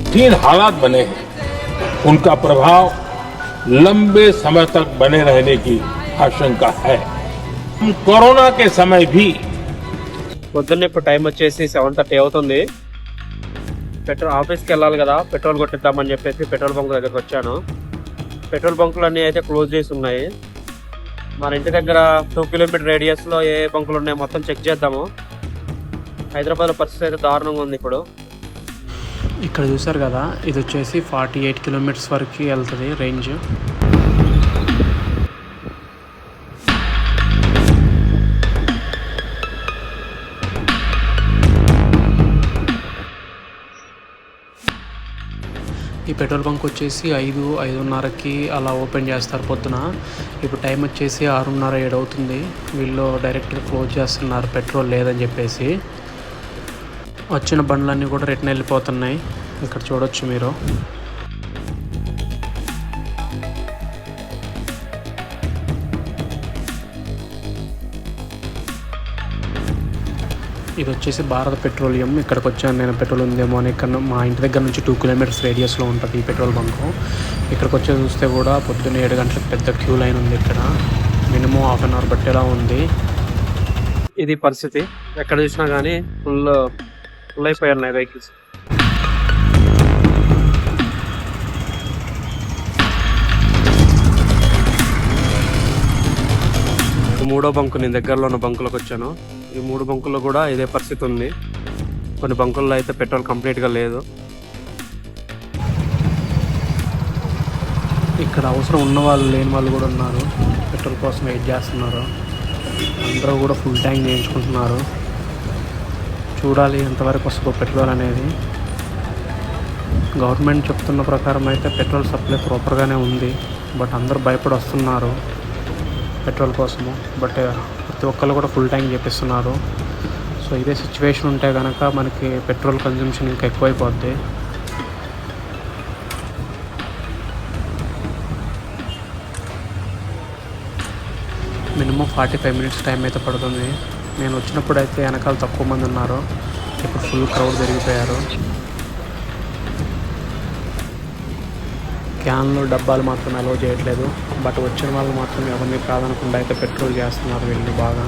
कठिन हालात बने हैं उनका प्रभाव लंबे समय तक बने रहने की आशंका है। कोरोना के समय भी పొద్దున్నే ఇప్పుడు టైం వచ్చేసి 7:30 అవుతుంది. పెట్రోల్ ఆఫీస్కి వెళ్ళాలి కదా, పెట్రోల్ కొట్టిద్దామని చెప్పేసి పెట్రోల్ బంక్ దగ్గరకు వచ్చాను. పెట్రోల్ బంకులు అన్నీ అయితే క్లోజ్ చేసి ఉన్నాయి. మన ఇంటి దగ్గర 2 కిలోమీటర్ రేడియస్లో ఏ బంకులు ఉన్నాయో మొత్తం చెక్ చేద్దాము. హైదరాబాద్లో పరిస్థితి అయితే దారుణంగా ఉంది ఇప్పుడు. ఇక్కడ చూసారు కదా, ఇది వచ్చేసి 48 కిలోమీటర్స్ వరకు వెళ్తుంది రేంజ్. ఈ పెట్రోల్ బంక్ వచ్చేసి 5-5:30కి అలా ఓపెన్ చేస్తారు పొద్దున. ఇప్పుడు టైం వచ్చేసి 6:30-7 అవుతుంది. వీళ్ళు డైరెక్ట్గా క్లోజ్ చేస్తున్నారు పెట్రోల్ లేదని చెప్పేసి. వచ్చిన బండ్లన్నీ కూడా రిటర్న్ వెళ్ళిపోతున్నాయి. ఇక్కడ చూడొచ్చు మీరు. ఇది వచ్చేసి భారత్ పెట్రోలియం. ఇక్కడికి వచ్చాను నేను, పెట్రోల్ ఉందేమో అని. ఇక్కడ మా ఇంటి దగ్గర నుంచి 2 కిలోమీటర్స్ రేడియస్లో ఉంటుంది ఈ పెట్రోల్ బంకు. ఇక్కడికి వచ్చి చూస్తే కూడా పొద్దున్న 7 గంటలకు పెద్ద క్యూ లైన్ ఉంది. ఇక్కడ మినిమం హాఫ్ అన్ అవర్ బట్టేలా ఉంది. ఇది పరిస్థితి. ఎక్కడ చూసినా కానీ ఫుల్ అయిపోయాయి వెహికల్స్. మూడో బంకు, నేను దగ్గరలో ఉన్న బంకులకు వచ్చాను. ఈ 3 బంకుల్లో కూడా ఇదే పరిస్థితి ఉంది. కొన్ని బంకుల్లో అయితే పెట్రోల్ కంప్లీట్గా లేదు. ఇక్కడ అవసరం ఉన్న వాళ్ళు లేని వాళ్ళు కూడా ఉన్నారు, పెట్రోల్ కోసం వెయిట్ చేస్తున్నారు. అందరూ కూడా ఫుల్ ట్యాంక్ చేయించుకుంటున్నారు. చూడాలి ఎంతవరకు వస్తుందో పెట్రోల్ అనేది. గవర్నమెంట్ చెప్తున్న ప్రకారం అయితే పెట్రోల్ సప్లై ప్రాపర్గానే ఉంది. బట్ అందరూ భయపడి వస్తున్నారు పెట్రోల్ కోసము. బట్ ప్రతి ఒక్కళ్ళు కూడా ఫుల్ ట్యాంక్ చేపిస్తున్నారు. సో ఇదే సిచ్యువేషన్ ఉంటే కనుక మనకి పెట్రోల్ కన్జంప్షన్ ఇంకా ఎక్కువైపోద్ది. మినిమం 45 మినిట్స్ టైం అయితే పడుతుంది. నేను వచ్చినప్పుడు అయితే వెనకాల తక్కువ మంది ఉన్నారు, ఇప్పుడు ఫుల్ క్రౌడ్ పెరిగిపోయారు. క్యాన్లు డబ్బాలు మాత్రం అలౌ చేయట్లేదు. బట్ వచ్చిన వాళ్ళు మాత్రం ఎవరిని కాదనకుండా అయితే పెట్రోల్ చేస్తున్నారు వీళ్ళు బాగా.